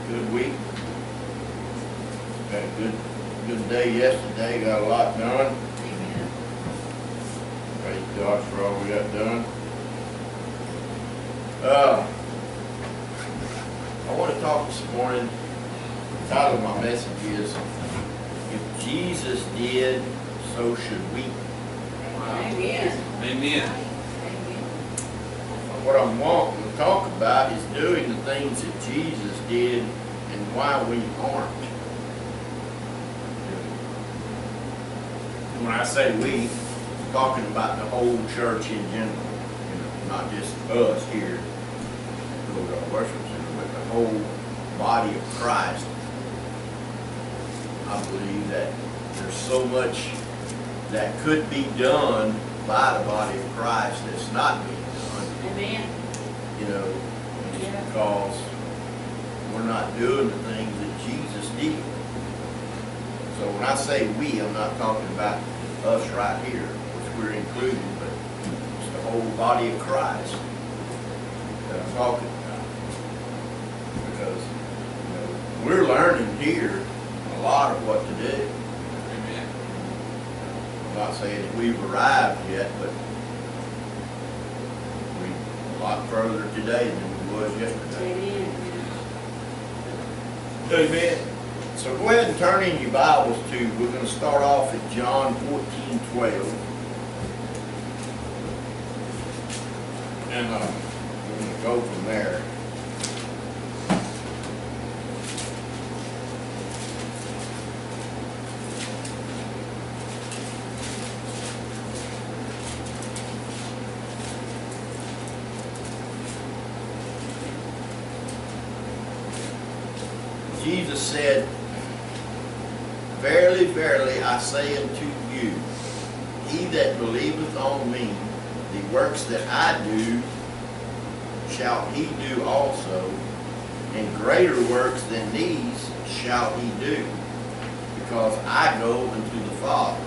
Good week. Had a good day yesterday. Got a lot done. Amen. Praise God for all we got done. I want to talk this morning. The title of my message is, "If Jesus did, so should we." Amen. Amen. What I'm wanting to talk about is doing the things that Jesus did and why we aren't. And when I say we, I'm talking about the whole church in general. Not just us here, go to our worship center, but the whole body of Christ. I believe that there's so much that could be done by the body of Christ that's not being done. Amen. Just because we're not doing the things that Jesus did. So when I say we, I'm not talking about us right here, which we're included, but it's the whole body of Christ that I'm talking about. Because we're learning here a lot of what to do. Amen. I'm not saying that we've arrived yet, but we're a lot further today than we was yesterday. Amen. Amen. So go ahead and turn in your Bibles to, we're going to start off at John 14:12. And we're going to go from there. Jesus said, "Verily, verily, I say unto you, he that believeth on me, the works that I do, shall he do also, and greater works than these shall he do, because I go unto the Father."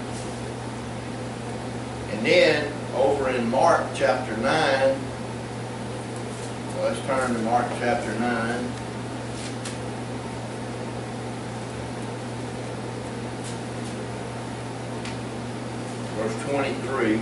And then, over in Mark chapter 9, let's turn to Mark chapter 9. Verse 23.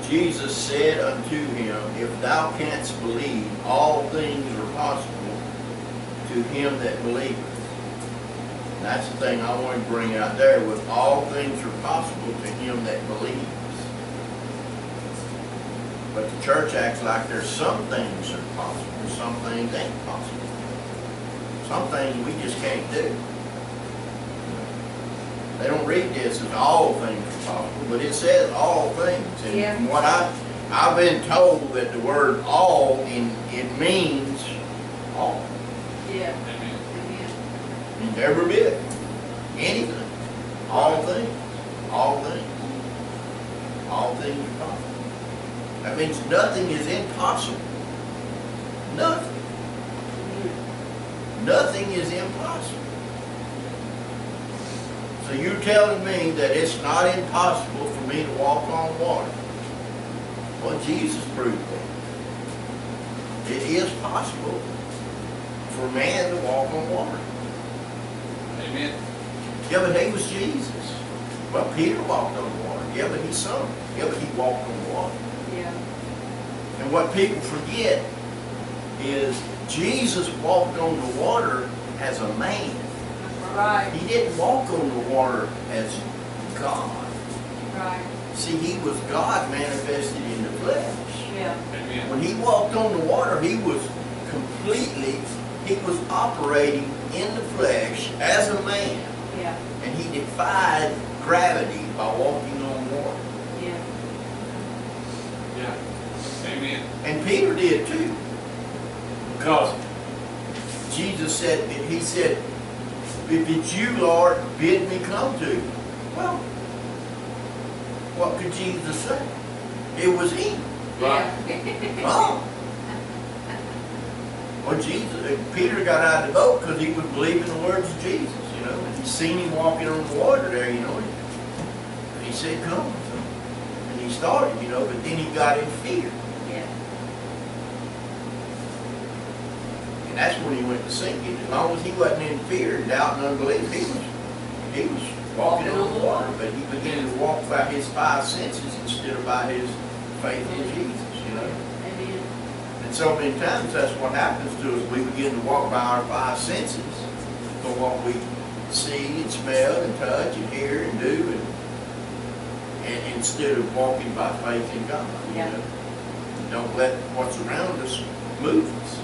Jesus said unto him, "If thou canst believe, all things are possible to him that believeth." And that's the thing I want to bring out there, with all things are possible to him that believes. But the church acts like there's some things are possible, some things ain't possible. Some things we just can't do. They don't read this as all things are possible, but it says all things. And from what I've been told, that the word all, it means all. Yeah. Amen. Amen. Means every bit. Anything. All things. All things. All things are possible. That means nothing is impossible. Nothing. Nothing is impossible. So you're telling me that it's not impossible for me to walk on water? Well, Jesus proved that. It is possible for man to walk on water. Amen. Yeah, but he was Jesus. Well, Peter walked on water. Yeah, but he sunk. Yeah, but he walked on water. Yeah. And what people forget is Jesus walked on the water as a man. Right. He didn't walk on the water as God. Right. See, he was God manifested in the flesh. Yeah. Amen. When he walked on the water, he was operating in the flesh as a man. Yeah. And he defied gravity by walking on water. Yeah. Yeah. Amen. And Peter did too. Because Jesus said, he said, "If it's you, Lord, bid me come to you." Well, what could Jesus say? It was him. Yeah. Oh. Well, Peter got out of the boat because he was believing the words of Jesus, you know. And he seen him walking on the water there, you know. And he said, come. And he started, you know, but then he got in fear. Yeah. And that's when he went to sinking. As long as he wasn't in fear, doubt, and unbelief, he was walking on the water. But he began to walk by his five senses instead of by his faith in Jesus, you know. Amen. And so many times that's what happens to us. We begin to walk by our five senses for what we see and smell and touch and hear and do, and instead of walking by faith in God. You Yeah. know? Don't let what's around us move us.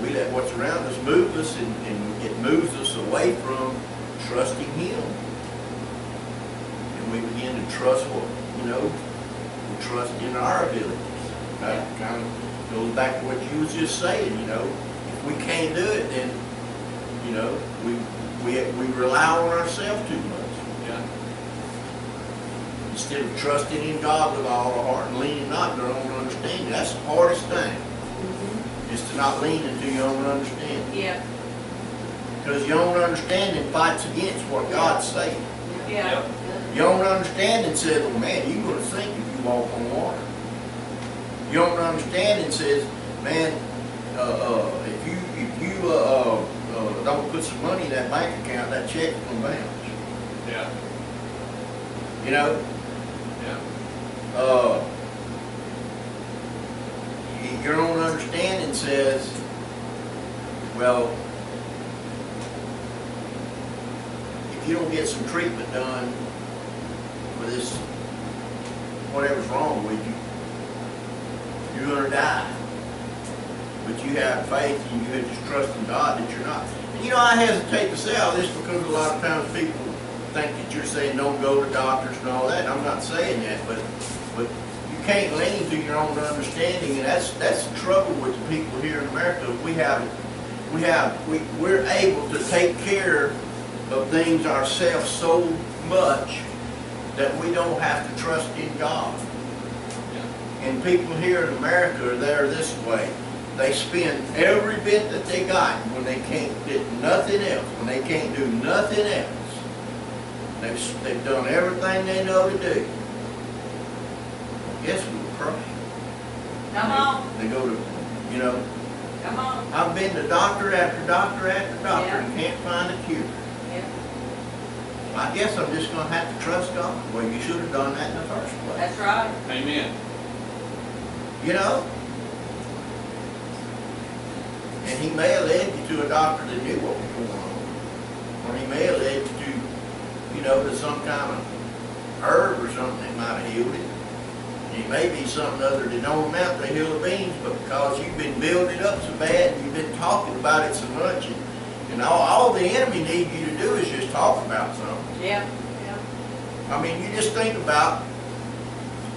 We let what's around us move us, and it moves us away from trusting Him. And we begin to trust what, you know, we trust in our abilities. That kind of goes back to what you was just saying, you know. If we can't do it, then, you know, we rely on ourselves too much. Yeah. Instead of trusting in God with all our heart and leaning not to our own understanding. That's the hardest thing, is to not lean into your own understanding. Yeah. Because your own understanding fights against what God's saying. Yeah. Your own understanding says, well, man, you're going to sink if you walk on water. Your own understanding says, man, if you don't put some money in that bank account, that check's going to bounce. Yeah. You know? Yeah. Your own understanding says, well, if you don't get some treatment done for this, whatever's wrong with you, you're going to die. But you have faith and you just trust in God that you're not. And you know, I hesitate to say all this because a lot of times people think that you're saying don't go to doctors and all that. I'm not saying that, but you can't lean to your own understanding, and that's the trouble with the people here in America. We're able to take care of things ourselves so much that we don't have to trust in God. And people here in America, they're this way. They spend every bit that they got when they can't get nothing else, when they can't do nothing else. They've done everything they know to do. Guess we will cry. Come on. They go to, you know, Come on. I've been to doctor after doctor after doctor Yeah. and can't find a cure. Yeah. I guess I'm just going to have to trust God. Well, you should have done that in the first place. That's right. Amen. You know? And He may have led you to a doctor that knew what was going on. Or He may have led you to, you know, to some kind of herb or something that might have healed it. It may be something other than no amount to heal the beans, but because you've been building it up so bad and you've been talking about it so much, and all the enemy needs you to do is just talk about something. Yeah. Yeah. I mean, you just think about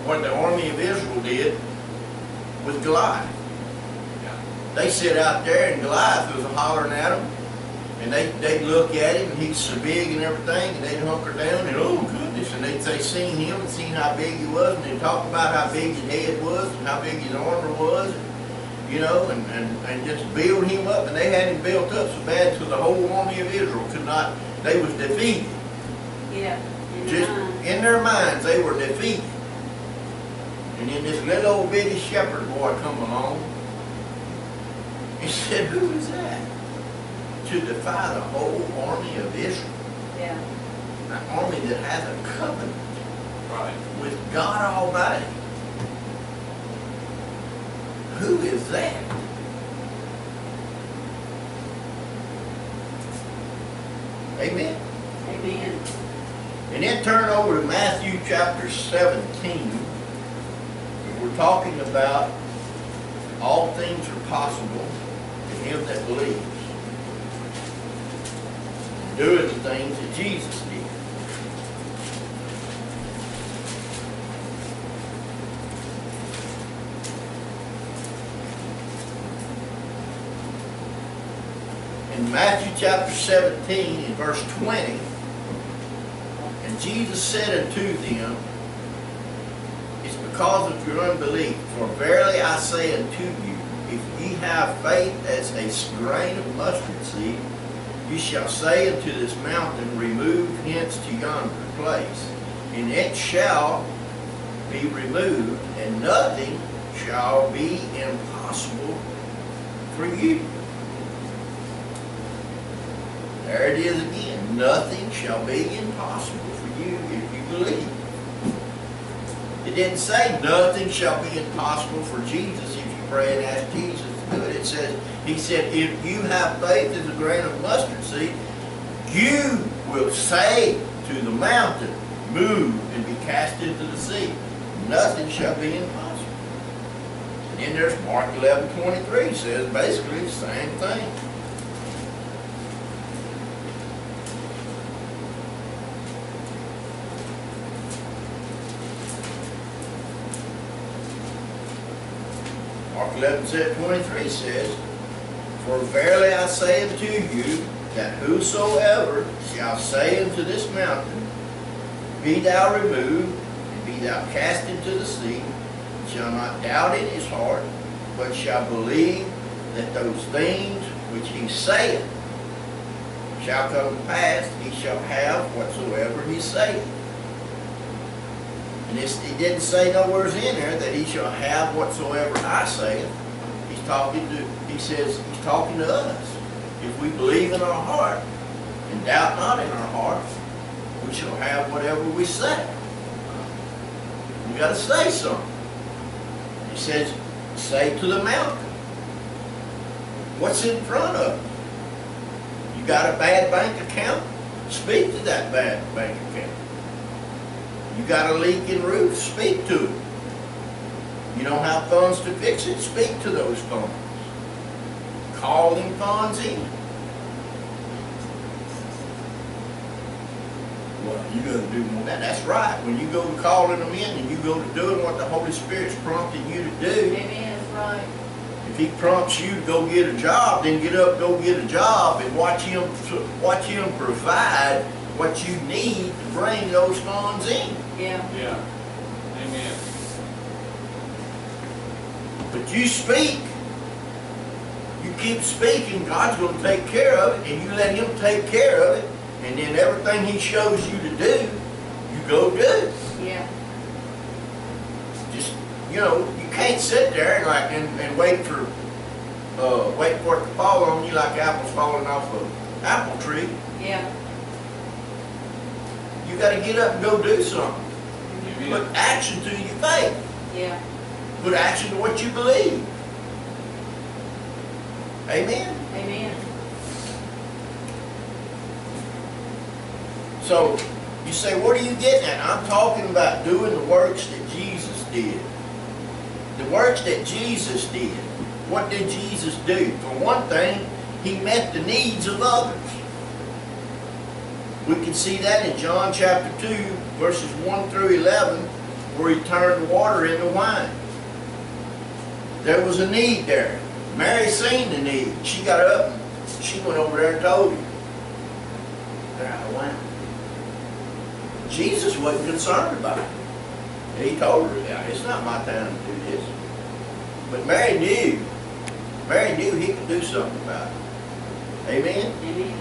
what the army of Israel did with Goliath. Yeah. They sit out there and Goliath was hollering at them, and they'd look at him and he's so big and everything, and they'd hunker down and, oh goodness, and they'd seen him and seen how big he was, and they'd talk about how big his head was and how big his armor was, you know, and just build him up. And they had him built up so bad so the whole army of Israel could not, they was defeated. Yeah. Just in their minds, they were defeated. And then this little old bitty shepherd boy come along. He said, who is that? To defy the whole army of Israel. Yeah. An army that has a covenant Right. with God Almighty. Who is that? Amen. Amen. And then turn over to Matthew chapter 17. We're talking about all things are possible to him that believes. Doing the things that Jesus did. In Matthew chapter 17, in verse 20, and Jesus said unto them, it's because of your unbelief, for verily I say unto you, if ye have faith as a grain of mustard seed, you shall say unto this mountain, remove hence to yonder place, and it shall be removed, and nothing shall be impossible for you. There it is again. Nothing shall be impossible for you if you believe. It didn't say nothing shall be impossible for Jesus if you pray and ask Jesus to do it. It says, he said, if you have faith as a grain of mustard seed, you will say to the mountain, move and be cast into the sea. Nothing shall be impossible. And then there's Mark 11:23 says basically the same thing. Mark 11:23 says, for verily I say unto you, that whosoever shall say unto this mountain, be thou removed, and be thou cast into the sea, shall not doubt in his heart, but shall believe that those things which he saith shall come to pass, he shall have whatsoever he saith. And he didn't say nowhere in there that he shall have whatsoever I saith. He says he's talking to us. If we believe in our heart and doubt not in our heart, we shall have whatever we say. We got to say something. He says, say to the mountain. What's in front of you? You got a bad bank account? Speak to that bad bank account. You got a leaking roof? Speak to it. You don't have funds to fix it? Speak to those funds. Call them funds in. Well, you got to do more than that. That's right. When you go to calling them in and you go to doing what the Holy Spirit's prompting you to do. Amen. That's right. If He prompts you to go get a job, then get up, go get a job, and watch Him provide what you need to bring those funds in. Yeah. Yeah. Amen. But you speak. You keep speaking, God's going to take care of it, and you let Him take care of it, and then everything He shows you to do, you go do. Yeah. Just, you can't sit there and wait for it to fall on you like apples falling off an apple tree. Yeah. You got to get up and go do something. Amen. Put action to your faith. Yeah. Put action to what you believe. Amen? Amen. So, you say, what are you getting at? I'm talking about doing the works that Jesus did. The works that Jesus did. What did Jesus do? For one thing, He met the needs of others. We can see that in John chapter 2, verses 1 through 11, where He turned water into wine. There was a need there. Mary seen the need. She got up and she went over there and told Him. They're out of wine. Jesus wasn't concerned about it. He told her, yeah, it's not my time to do this. But Mary knew. Mary knew He could do something about it. Amen? Amen.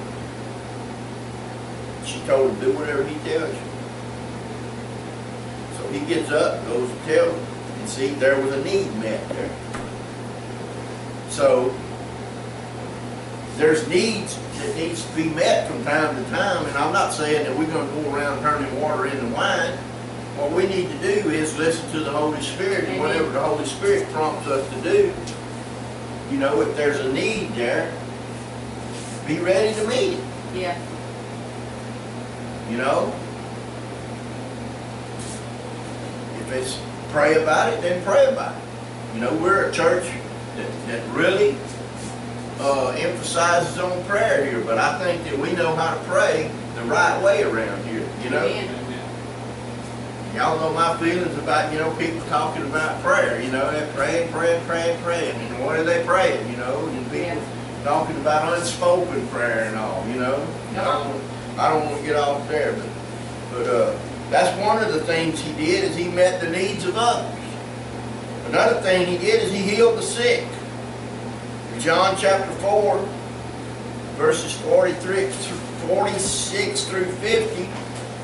She told him, do whatever He tells you. So he gets up, goes and tells him. And see, there was a need met there. So, there's needs that needs to be met from time to time. And I'm not saying that we're going to go around turning water into wine. What we need to do is listen to the Holy Spirit, and whatever the Holy Spirit prompts us to do. If there's a need there, be ready to meet it. Yeah. If it's pray about it, then pray about it. We're a church that really emphasizes on prayer here, but I think that we know how to pray the right way around here. Amen. Y'all know my feelings about, people talking about prayer. They're praying. And what are they praying, And people talking about unspoken prayer and all, I don't want to get off there, but that's one of the things He did, is He met the needs of others. Another thing He did is He healed the sick. In John chapter 4, verses 46 through 50,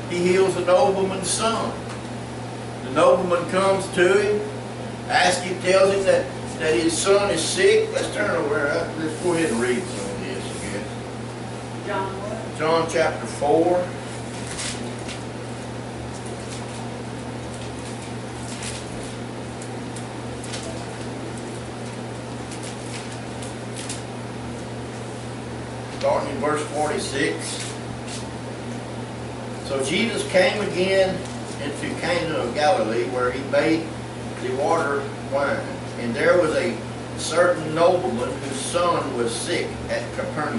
he heals a nobleman's son. The nobleman comes to him, asks him, tells him that his son is sick. Let's turn over. Let's go ahead and read some of this, I guess. John what? John chapter 4. Starting in verse 46. So Jesus came again into Cana of Galilee, where he made the water wine. And there was a certain nobleman whose son was sick at Capernaum.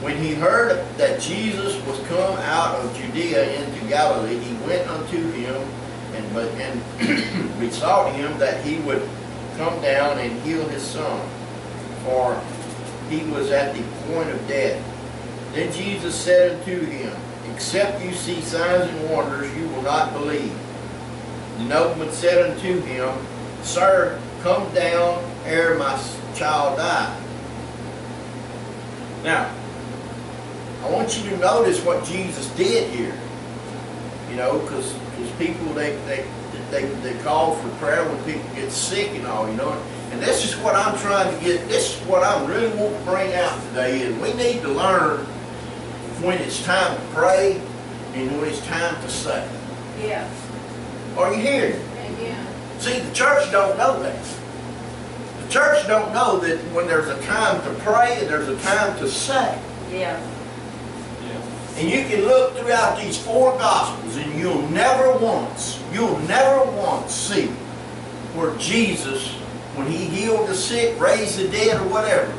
When he heard that Jesus was come out of Judea into Galilee, he went unto him and besought him that he would come down and heal his son, for he was at the point of death. Then Jesus said unto him, Except you see signs and wonders, you will not believe. The nobleman said unto him, Sir, come down ere my child die. Now, I want you to notice what Jesus did here. You know, because people, they call for prayer when people get sick and all, you know. And this is what I'm trying to get, this is what I really want to bring out today, is we need to learn when it's time to pray and when it's time to say. Yeah. Are you hearing it? Amen. See, the church don't know that. The church don't know that when there's a time to pray and there's a time to say. Yeah. And you can look throughout these 4 Gospels and you'll never once see where Jesus, when he healed the sick, raised the dead, or whatever,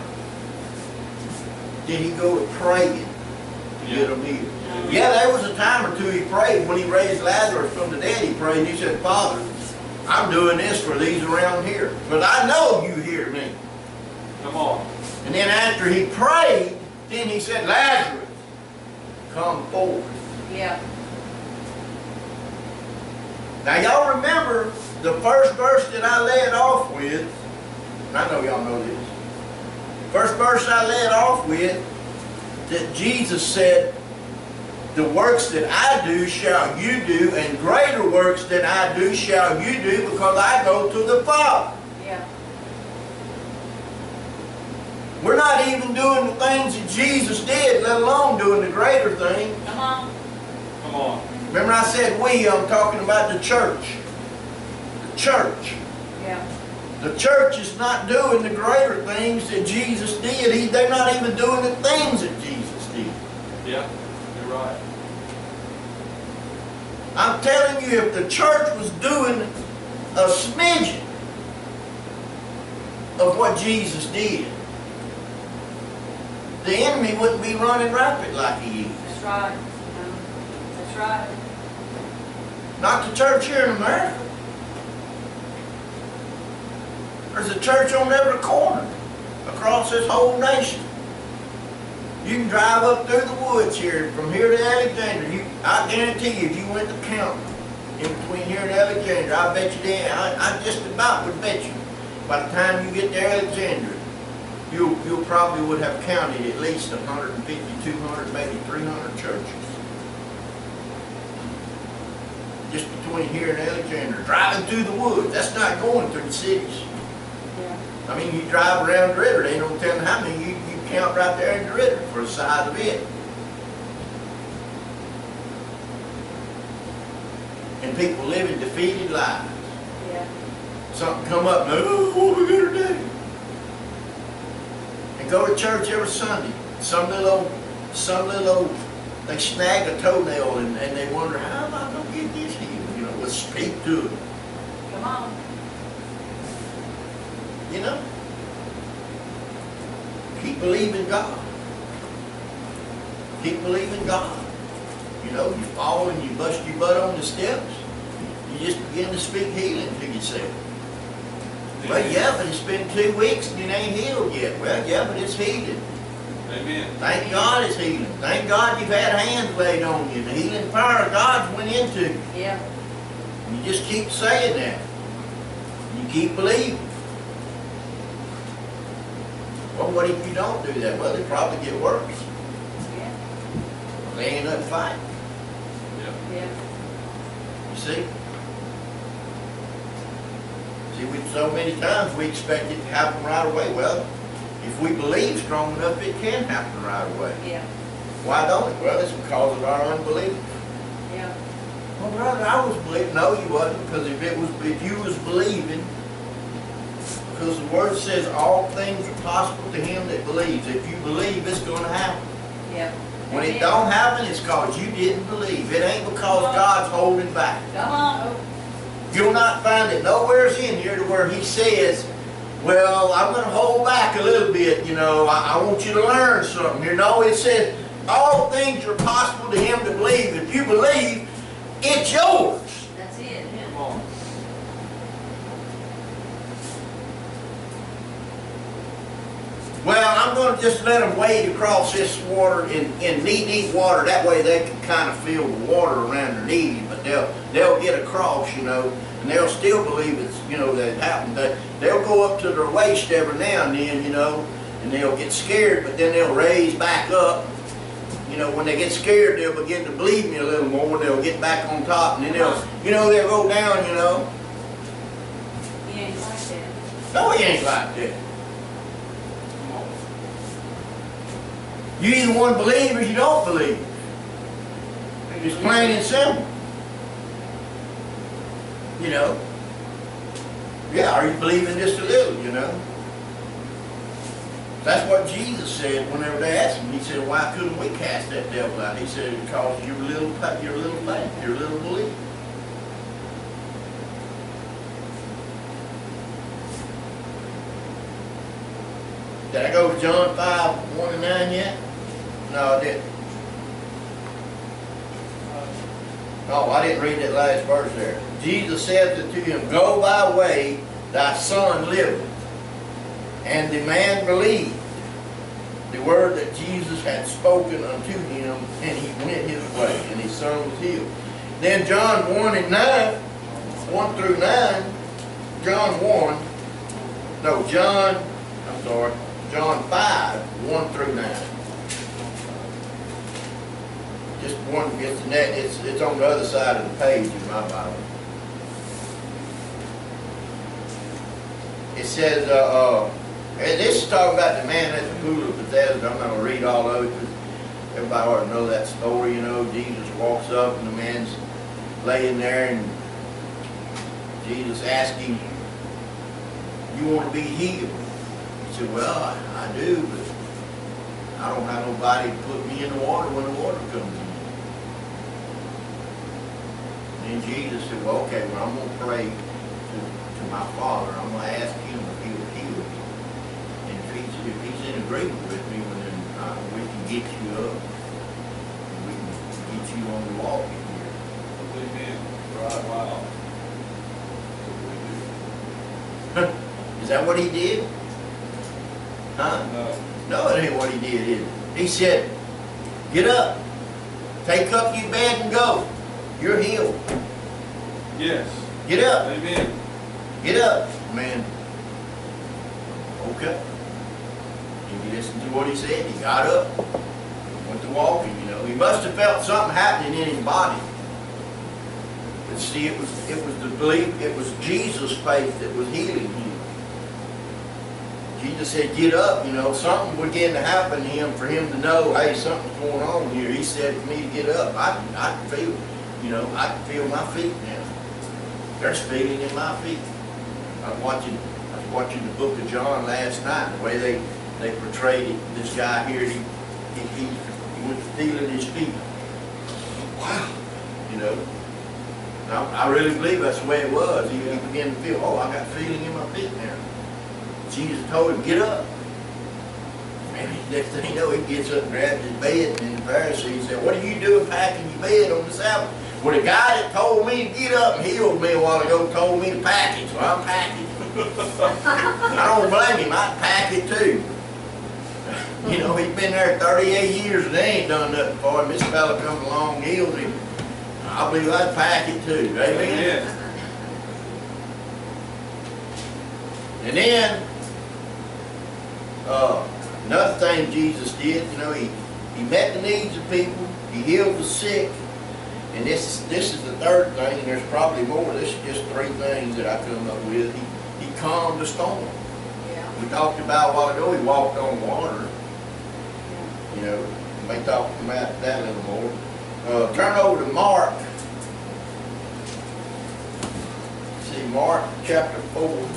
did he go to praying to get them healed? Yeah, there was a time or two he prayed. When he raised Lazarus from the dead, he prayed and he said, Father, I'm doing this for these around here, but I know you hear me. Come on. And then after he prayed, then he said, Lazarus, come forward. Yeah. Now y'all remember the first verse that I led off with, and I know y'all know this. First verse I led off with, that Jesus said, the works that I do shall you do, and greater works than I do shall you do, because I go to the Father. Yeah. We're not even doing the things that Jesus did, let alone doing the greater things. Come on. Come on. Remember I said we, I'm talking about the church. The church. Yeah. The church is not doing the greater things that Jesus did. They're not even doing the things that Jesus did. Yeah, you're right. I'm telling you, if the church was doing a smidgen of what Jesus did, the enemy wouldn't be running rapid like he is. That's right. That's right. Not the church here in America. There's a church on every corner across this whole nation. You can drive up through the woods here, from here to Alexandria. I guarantee you, if you went to count in between here and Alexandria, I bet you then, I just about would bet you, by the time you get to Alexandria, you probably would have counted at least 150, 200, maybe 300 churches. Just between here and Alexandria, driving through the woods. That's not going through the cities. Yeah. I mean, you drive around the river, they don't tell you how many you count right there in the river for the size of it. And people living defeated lives. Yeah. Something come up and, oh, what are we going to do? And go to church every Sunday. Some little old, they snag a toenail and they wonder, how am I going to get this healed? You know, let's speak to it. Come on. You know? Keep believing God. Keep believing God. You know, you fall and you bust your butt on the steps, you just begin to speak healing to yourself. Well, yeah, but it's been 2 weeks and it ain't healed yet. Well, yeah, but it's healing. Amen. Thank God it's healing. Thank God you've had hands laid on you. The healing power of God went into you. Yeah. You just keep saying that. You keep believing. Well, what if you don't do that? Well, they probably get worse. Yeah, They ain't up fighting. Yeah. yeah. You see? See, so many times we expect it to happen right away. Well, if we believe strong enough, it can happen right away. Yeah, Why don't it? Well, it's because of our unbelief. yeah. Well, brother, I was believing. No, you wasn't, because if you was believing, because the word says all things are possible to him that believes. If you believe, it's going to happen. Yeah. When it don't happen, it's because you didn't believe. It ain't because God's holding back. Come on. You'll not find it nowhere's in here to where he says, well, I'm going to hold back a little bit, you know, I want you to learn something. You know, it says all things are possible to him to believe. If you believe, it's yours. That's it. Come on. Well, I'm going to just let them wade across this water in knee-deep water. That way they can kind of feel the water around their knees, but they'll get across, you know, and they'll still believe it's, you know, that it happened. They'll go up to their waist every now and then, you know, and they'll get scared, but then they'll raise back up. You know, when they get scared, they'll begin to believe me a little more. They'll get back on top, and then they'll, you know, they'll go down, you know. He ain't like that. No, he ain't like that. Come on. You either want to believe or you don't believe. It's plain and simple. You know. Yeah, are you believing just a little, you know? That's what Jesus said whenever they asked him. He said, why couldn't we cast that devil out? He said, because you're little faith, you're little belief. Did I go to John 5, 1 and 9 yet? No, I didn't. No, I didn't read that last verse there. Jesus said unto him, go thy way, thy son liveth. And the man believed the word that Jesus had spoken unto him, and he went his way, and his son was healed. Then John 1 and 9, 1 through 9, John 5, 1 through 9. Just one, it's on the other side of the page in my Bible. It says, and this is talking about the man at the pool of Bethesda. I'm not going to read all of it, because everybody ought to know that story, you know. Jesus walks up, and the man's laying there, and Jesus asks him, you want to be healed? He said, well, I do, but I don't have nobody to put me in the water when the water comes in. And Jesus said, well, okay, well, I'm going to pray to my Father. I'm going to ask him if he'll heal me. And if he's in agreement with me, well, then we can get you up. And we can get you on the walk in here. Amen. Right. Wow. Is that what he did? Huh? No. No, it ain't what he did, is it? He said, get up. Take up your bed and go. You're healed. Yes. Get up. Amen. Get up, man. Okay. And you listened to what he said. He got up, went to walking. You know, he must have felt something happening in his body. But see, it was the belief. It was Jesus' faith that was healing him. Jesus said, "Get up." You know, something began to happen to him for him to know, hey, something's going on here. He said for me to get up. I can feel, you know, I can feel my feet now. There's feeling in my feet. I was watching the book of John last night. The way they portrayed it, this guy here, he was feeling his feet. Wow, you know. I really believe that's the way it was. He began to feel, oh, I got feeling in my feet now. Jesus told him, get up. Man, next thing you know, he gets up and grabs his bed, and the Pharisee said, what are you doing packing your bed on the Sabbath? Well, the guy that told me to get up and healed me a while ago told me to pack it, so I'm packing. I don't blame him, I'd pack it too. You know, he's been there 38 years and they ain't done nothing for him. This fella comes along and heals him. I believe I'd pack it too. Amen? Amen. And then, Another thing Jesus did, you know, he met the needs of people, he healed the sick, and this is the third thing, and there's probably more. This is just three things that I come up with. He calmed the storm. Yeah. We talked about a while ago, he walked on water. Yeah. You know, we may talk about that a little more. Turn over to Mark. See, Mark chapter 4.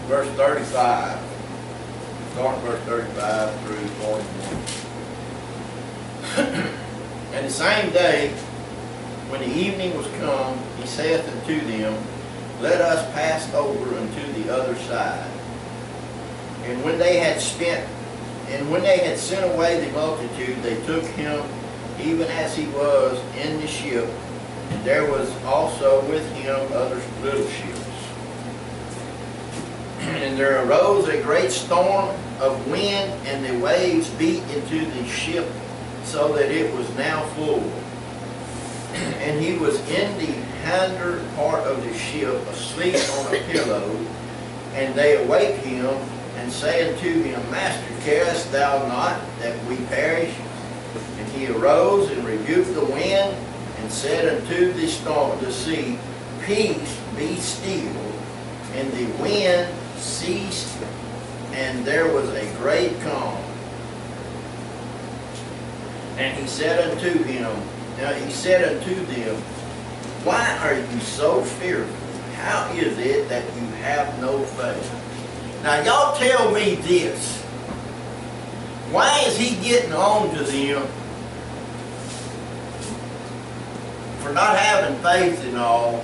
Verse 35. Start verse 35 through 41. And the same day, when the evening was come, he saith unto them, Let us pass over unto the other side. And when they had sent away the multitude, they took him even as he was in the ship, and there was also with him other little ships. And there arose a great storm of wind, and the waves beat into the ship, so that it was now full. And he was in the hinder part of the ship, asleep on a pillow. And they awake him, and say unto him, Master, carest thou not that we perish? And he arose and rebuked the wind, and said unto the storm, the sea, Peace, be still. And the wind ceased, and there was a great calm. And he said unto them, Why are you so fearful? How is it that you have no faith? Now y'all tell me this. Why is he getting on to them for not having faith and all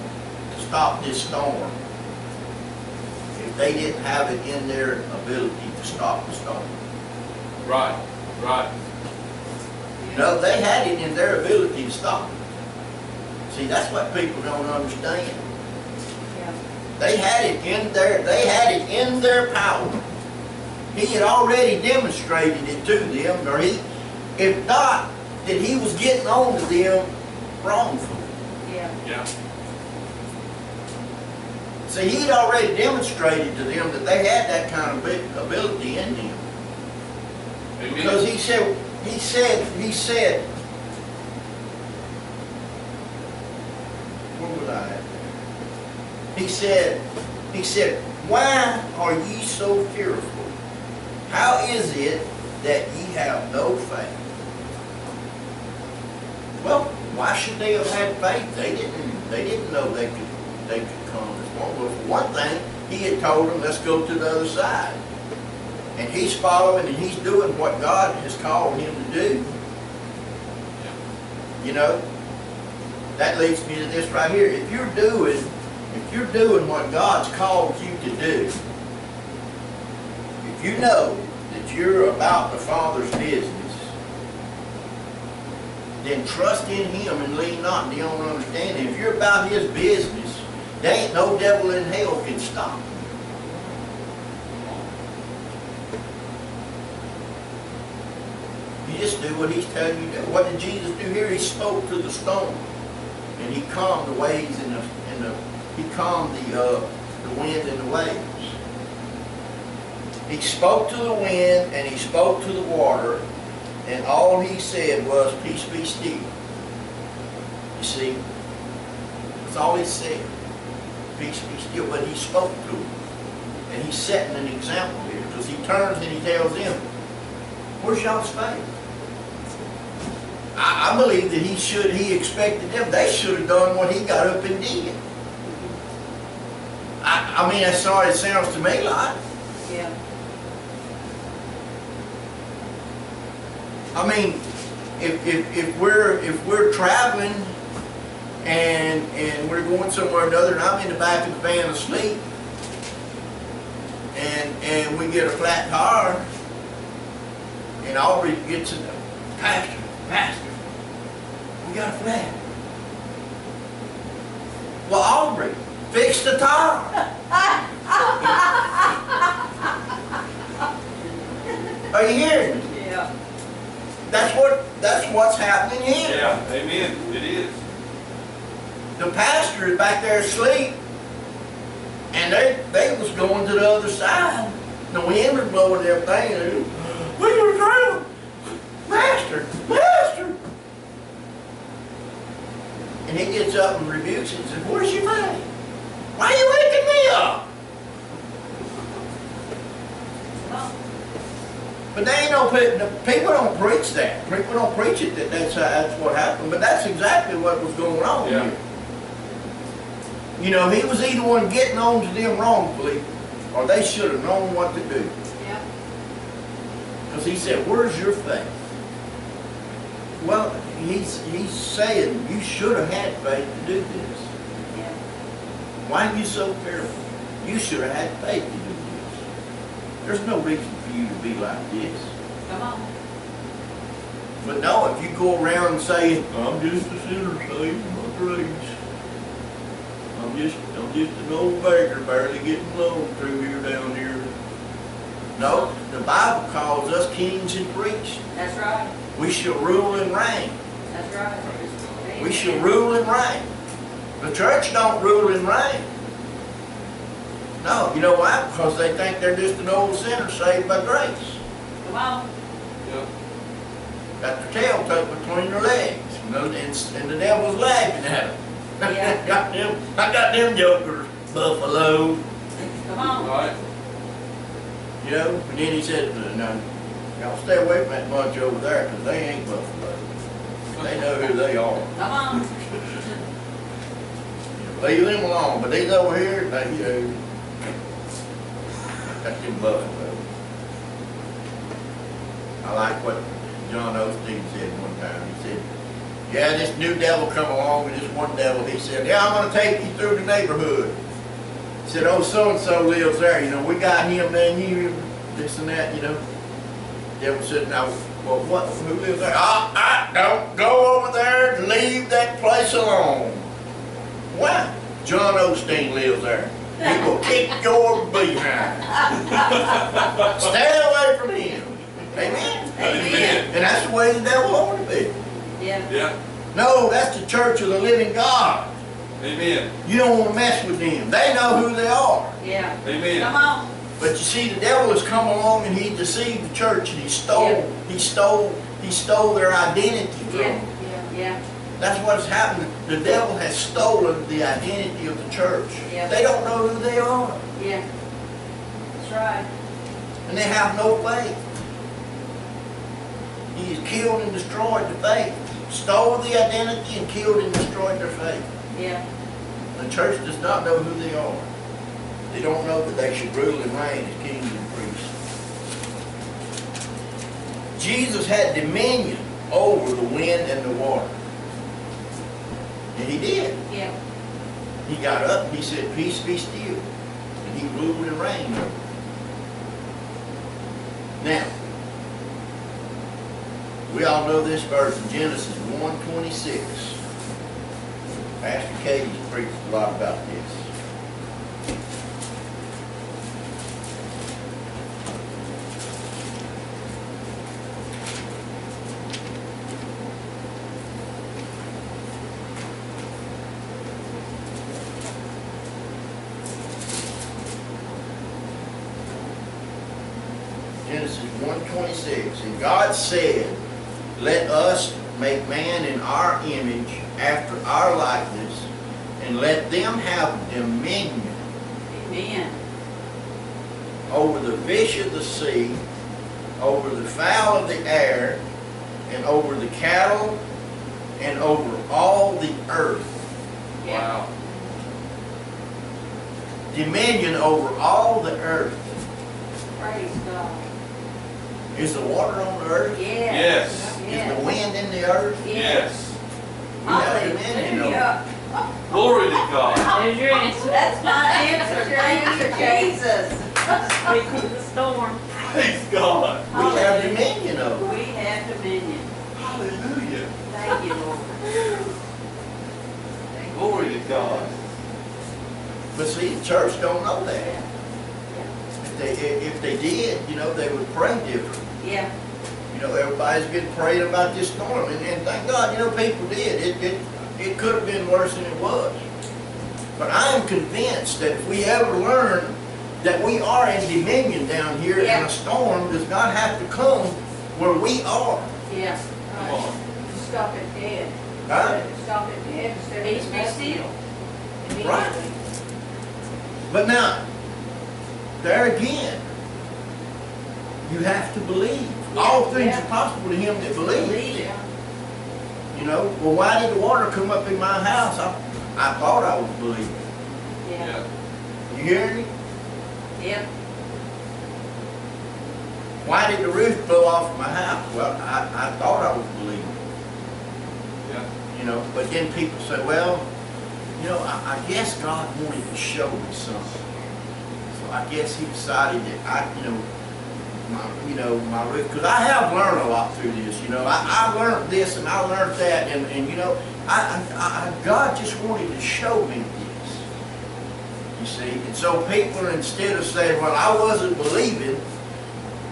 to stop this storm? If they didn't have it in their ability to stop the storm. Right, right. No, they had it in their ability to stop it. See, that's what people don't understand. Yeah. They had it in their power. He had already demonstrated it to them, or if not, that he was getting on to them wrongfully. Yeah. Yeah. See, he'd already demonstrated to them that they had that kind of ability in them. Amen. Because he said, where was I at? He said, Why are ye so fearful? How is it that ye have no faith? Well, why should they have had faith? They didn't know they could come this morning. Well, for one thing, he had told them, let's go to the other side. And he's following and he's doing what God has called him to do. You know, that leads me to this right here. If you're doing what God's called you to do, if you know that you're about the Father's business, then trust in him and lean not on your own understanding. If you're about his business, there ain't no devil in hell can stop you. You just do what he's telling you to do. What did Jesus do here? He spoke to the storm, and he calmed the waves he calmed the wind and the waves. He spoke to the wind and he spoke to the water, and all he said was, "Peace, be still." You see, that's all he said. Peace, be still. But he spoke to them, and he's setting an example here, because he turns and he tells them, "Where's y'all's faith?" I believe that he expected them. They should have done what he got up and did. I mean, that's all it sounds to me like. Yeah. I mean, if we're traveling and we're going somewhere or another, and I'm in the back of the van asleep, and we get a flat tire, and Aubrey gets in the pastor, we got a flat. Well, Aubrey, fix the tire. Are you hearing me? Yeah. That's what that's what's happening here. Yeah, amen. It is. The pastor is back there asleep, and they was going to the other side. The wind was blowing everything. And we were drowning. Master, Master. And he gets up and rebukes him and says, where's your faith? Why are you waking me up? But they ain't no, people don't preach that. People don't preach it that's what happened. But that's exactly what was going on Yeah. here. You know, he was either one getting on to them wrongfully, or they should have known what to do. Yeah. Because he said, where's your faith? Well, he's saying you should have had faith to do this. Yeah. Why are you so fearful? You should have had faith to do this. There's no reason for you to be like this. Come on. But no, if you go around saying, I'm just a sinner saved by grace. I'm just an old beggar barely getting along through here down here. No, the Bible calls us kings and priests. That's right. We shall rule and reign. That's right. We shall rule and reign. The church don't rule and reign. No, you know why? Because they think they're just an old sinner saved by grace. Come on. Yeah. Got their tail tucked between their legs. You know, and the devil's laughing at them. Yeah. I got them jokers, Buffalo. Come on. Right. You know, and then he said, no, y'all stay away from that bunch over there because they ain't Buffalo. They know who they are. Come on. Leave them alone. But these over here, they, you know, got them Buffalo. I like what John Osteen said one time. He said, yeah, this new devil come along, and this one devil, he said, yeah, I'm going to take you through the neighborhood. He said, oh, so-and-so lives there, you know, we got him, man, you, this and that, you know. The devil said, now, well, what, who lives there? Don't go over there and leave that place alone. Why? John Osteen lives there. He will kick your behind. Stay away from him. Amen? Amen. And that's the way the devil ought to be. Yeah. Yeah. No, that's the church of the living God. Amen. You don't want to mess with them. They know who they are. Yeah. Amen. Come on. But you see, the devil has come along and he deceived the church, and he stole their identity from Yeah. them. Yeah. Yeah. That's what's happened. The devil has stolen the identity of the church. Yeah. They don't know who they are. Yeah. That's right. And they have no faith. He has killed and destroyed the faith. Stole the identity and killed and destroyed their faith. Yeah. The church does not know who they are. They don't know that they should rule and reign as kings and priests. Jesus had dominion over the wind and the water. And he did. Yeah. He got up and he said, peace be still. And he ruled and reigned over it. Now, we all know this verse in Genesis 1:26. Pastor Katie's preached a lot about this. Genesis 1:26. And God said, let us make man in our image, after our likeness, and let them have dominion Amen. over the fish of the sea, over the fowl of the air, and over the cattle, and over all the earth. Yeah. Wow. Dominion over all the earth. Praise God. Is the water on the earth? Yes. Yes. Is the wind in the earth? Yes. We have dominion over it. Hallelujah. Glory to God. There's your answer. That's my answer. Thank you, Jesus. Speak to the storm. Praise God. We have dominion over it. We have dominion. Hallelujah. Thank you, Lord. Thank you. Glory to God. But see, the church don't know that. Yeah. If they did, you know, they would pray different. Yeah. You know, everybody's been praying about this storm, and thank God, you know, people did. It could have been worse than it was. But I am convinced that if we ever learn that we are in dominion down here, Yeah. and a storm does not have to come where we are. Yeah. Come on. Stop it dead. Huh? Stop it dead instead of. Peace be still. Right. But now, there again, you have to believe. All things Yeah. are possible to him that believes. Believe it. You know, well, why did the water come up in my house? I thought I was believing. Yeah. Yeah. You hear me? Yep. Why did the roof blow off my house? Well, I thought I was believing. Yeah. You know, but then people say, well, you know, I guess God wanted to show me something. So I guess he decided that my roof, because I have learned a lot through this, you know. I learned this and I learned that, and you know, God just wanted to show me this. You see? And so people, instead of saying, well, I wasn't believing,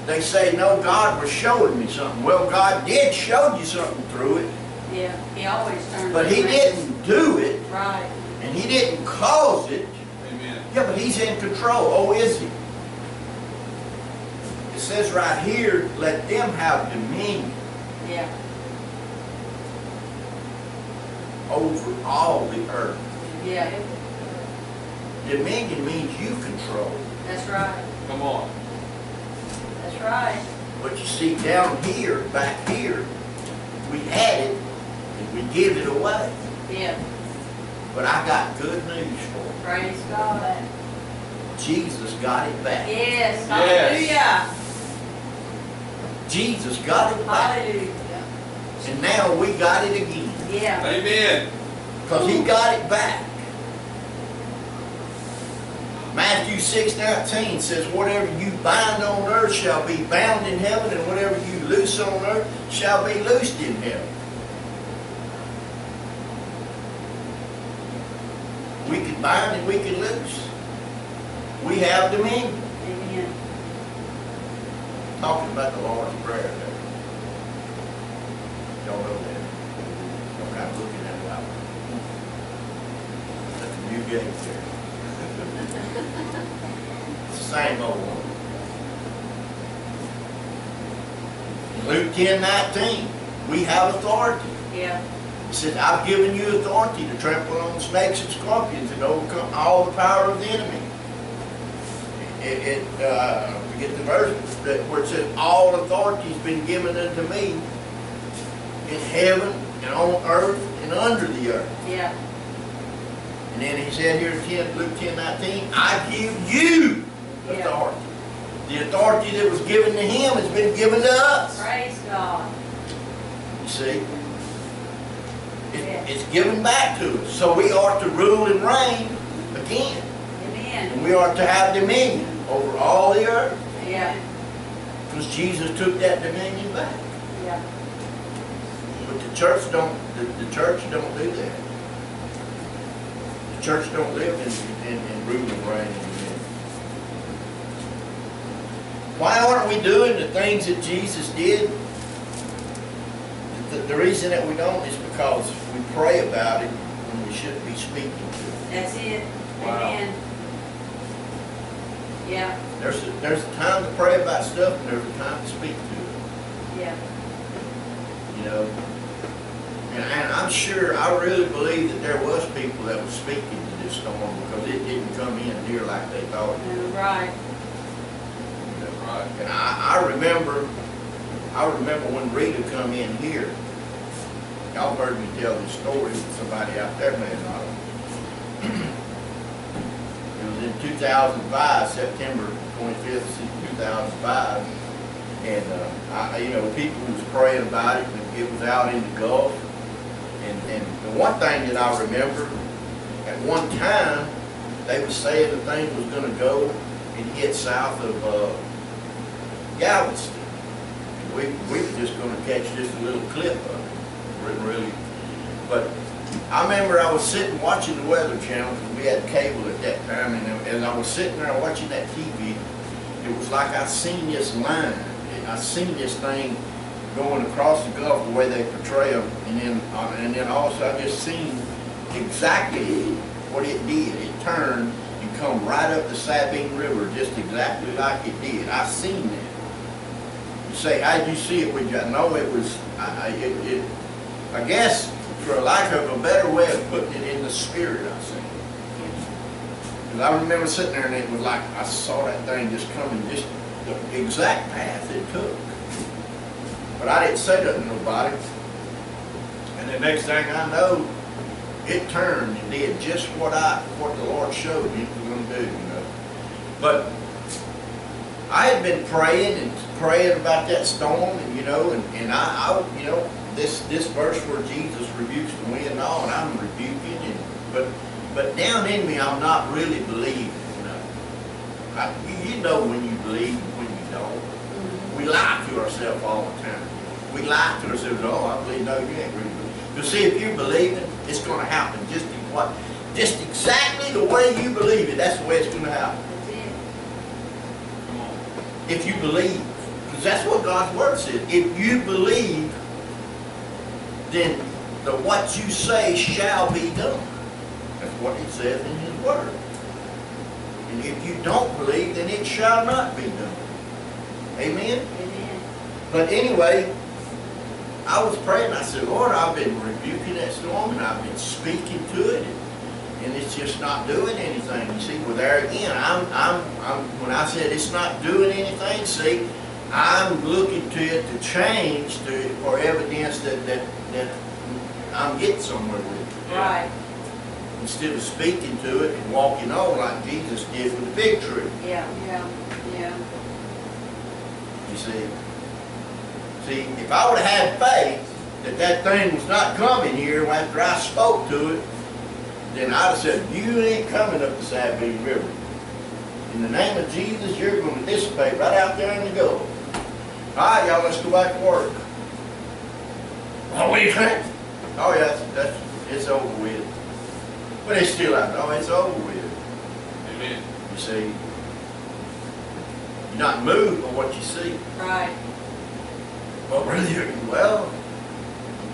they say, no, God was showing me something. Well, God did show you something through it, Yeah. He always turns. but he around. didn't do it, Right. and he didn't cause it. Amen. Yeah, but he's in control. Oh, is he? It says right here, let them have dominion Yeah. over all the earth. Yeah. Dominion means you control. That's right. Come on. That's right. But you see, down here, back here, we had it, and we give it away. Yeah. But I got good news for you. Praise God. Jesus got it back. Yes. Yes. Jesus got it back. Hallelujah. And now we got it again. Yeah. Amen. Because he got it back. Matthew 6:19 says, whatever you bind on earth shall be bound in heaven, and whatever you loose on earth shall be loosed in heaven. We can bind and we can loose. We have dominion. Amen. Talking about the Lord's Prayer there. Y'all know that. Y'all kind of looking at it out. That's a new gate there. It's the same old one. Luke 10:19, we have authority. Yeah. He said, I've given you authority to trample on snakes and scorpions and overcome all the power of the enemy. Forget the verse where it says, all authority has been given unto me in heaven and on earth and under the earth. Yeah. And then he said here in Luke 10:19, I give you authority. The authority that was given to him has been given to us. Praise God. You see? Yes. It's given back to us. So we are to rule and reign again. Amen. And we are to have dominion over all the earth. Yeah. Because Jesus took that dominion back. Yeah. But the church don't do that. The church don't live in rule and reign. Why aren't we doing the things that Jesus did? The reason that we don't is because we pray about it when we shouldn't be speaking to it. That's it. Wow. Amen. Yeah. There's a time to pray about stuff and there's a time to speak to it. Yeah. You know? And I'm sure, I really believe that there was people that were speaking to this storm because it didn't come in near like they thought it would. Right. Right. And I remember when Rita come in here. Y'all heard me tell this story that somebody out there may not have. It was in 2005, September 25th, 2005. And, people was praying about it, and it was out in the Gulf. And the one thing that I remember, at one time, they were saying the thing was going to go and hit south of Galveston. We were just going to catch just a little clip of it. Really. But I remember I was sitting watching the Weather Channel, because we had cable at that time, and as I was sitting there watching that TV, it was like I seen this line, and I seen this thing going across the Gulf the way they portray them, and then also I just seen exactly what it did. It turned and come right up the Sabine River, just exactly like it did. I seen that. You say, how'd you see it with you? No, it was, I guess, for a lack of a better way of putting it in the spirit, I seen it. Because I remember sitting there and it was like, I saw that thing just coming, just the exact path it took. But I didn't say that to nobody. And the next thing I know, it turned and did just what the Lord showed me it was going to do, you know. But I had been praying about that storm, and you know, and I you know, this verse where Jesus rebukes the wind and all, and I'm rebuking, but down in me, I'm not really believing, you know. You know when you believe and when you don't. We lie to ourselves all the time. We lie to ourselves, oh, I believe, no, you ain't really believing. Because see, if you're believing, it's going to happen just exactly the way you believe it, that's the way it's going to happen. That's it. Come on. If you believe. Because that's what God's Word says. If you believe, then what you say shall be done. That's what it says in His Word. And if you don't believe, then it shall not be done. Amen? Amen. But anyway, I was praying. I said, Lord, I've been rebuking that storm, and I've been speaking to it, and it's just not doing anything. You see, well, there again, when I said it's not doing anything, see, I'm looking to it to change for evidence that I'm getting somewhere with it. Right. Instead of speaking to it and walking on like Jesus did with the fig tree. Yeah. You see? See, if I would have had faith that thing was not coming here after I spoke to it, then I'd have said, you ain't coming up the Sabine River. In the name of Jesus, you're going to dissipate right out there in the Gulf. All right, y'all, let's go back to work. Oh, what do you think? Oh, yeah, it's over with. But it's still out there. Oh, it's over with. Amen. You see, you're not moved by what you see. Right. But really, well,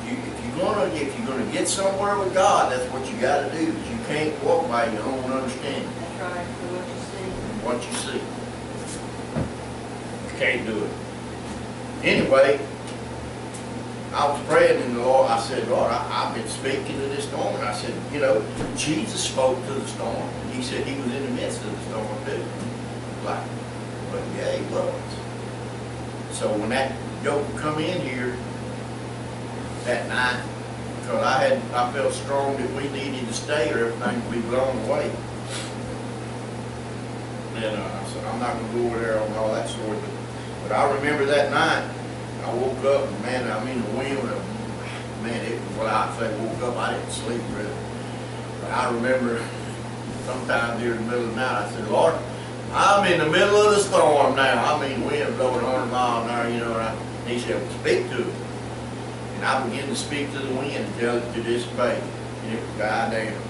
if you're gonna get somewhere with God, that's what you got to do. Is you can't walk by your own understanding. That's right. For what you see. What you see, you can't do it. Anyway, I was praying in the Lord. I said, Lord, I've been speaking to this storm, and I said, you know, Jesus spoke to the storm, and He said He was in the midst of the storm too. Like, but yeah, He was. So when that yoke come in here that night, because I felt strong that we needed to stay or everything would be blown away. And I said, I'm not going to go over there on all that story, but I remember that night, I woke up and man, I mean the wind, man, it was, well, I'd say woke up, I didn't sleep really. But I remember sometime during the middle of the night, I said, Lord, I'm in the middle of the storm now. I mean, wind blowing 100 miles an hour, you know, and He said, well, speak to it. And I began to speak to the wind and tell it to dissipate, and it would die down.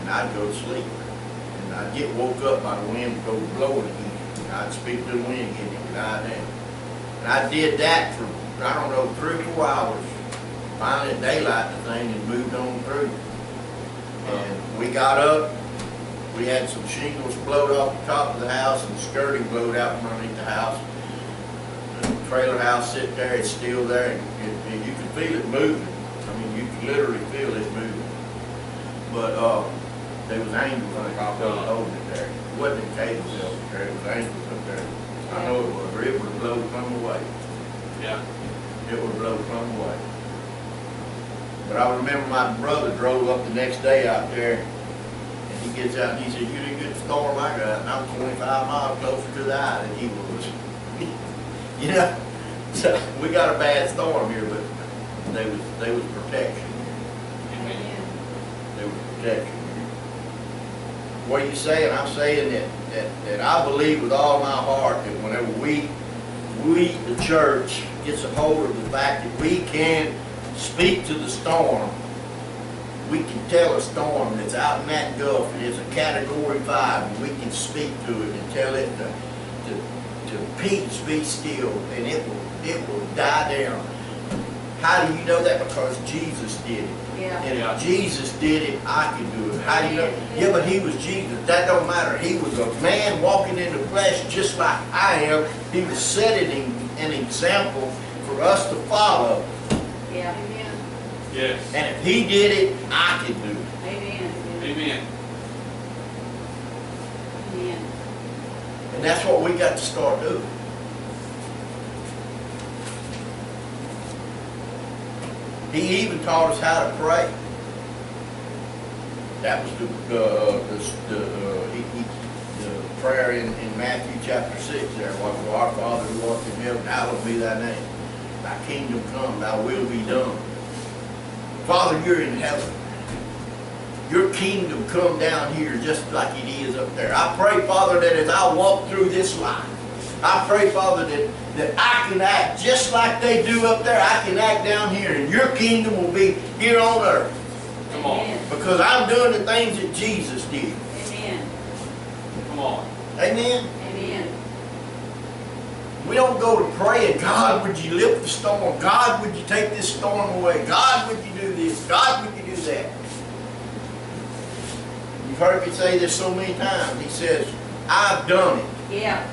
And I'd go to sleep. And I'd get woke up by the wind would go blowing again. And I'd speak to the wind again, it would die down. And I did that for, I don't know, 3 or 4 hours. Finally, at daylight, the thing had moved on through. And we got up. We had some shingles blowed off the top of the house and skirting blowed out from underneath the house. The trailer house sit there, it's still there, and you can feel it moving. I mean, you can literally feel it moving. But there was angels on the top of it holding it there. It wasn't in cables up there, it was angels up there. I know it was, or it would have blown plumb away. Yeah. It would have blown plumb away. But I remember my brother drove up the next day out there, and he gets out and he said, you didn't get the storm I got, and I'm 25 miles closer to the eye than he was. You know, so we got a bad storm here, but they was protection. Amen. They was protection. What are you saying? I'm saying that I believe with all my heart that whenever we, the church, gets a hold of the fact that we can speak to the storm, we can tell a storm that's out in that Gulf, and it's a Category 5, and we can speak to it and tell it to peace, be still, and it will it will die down. How do you know that? Because Jesus did it. Yeah. And Yeah. if Jesus did it, I can do it. How do you know? Yeah, but he was Jesus. That don't matter. He was a man walking in the flesh just like I am. He was setting an example for us to follow. Yeah. Amen. Yes. And if he did it, I can do it. Amen. Amen. Amen. And that's what we got to start doing. He even taught us how to pray. That was the prayer in Matthew chapter 6 there. Our Father who art in heaven, hallowed be thy name. Thy kingdom come, thy will be done. Father, you're in heaven. Your kingdom come down here just like it is up there. I pray, Father, that as I walk through this life, I pray, Father, that I can act just like they do up there. I can act down here, and your kingdom will be here on earth. Come on. Amen. Because I'm doing the things that Jesus did. Amen. Come on. Amen? Amen. We don't go to pray and, God, would you lift the storm? God, would you take this storm away? God, would you do this? God, would you do that? You've heard me say this so many times. He says, I've done it. Yeah.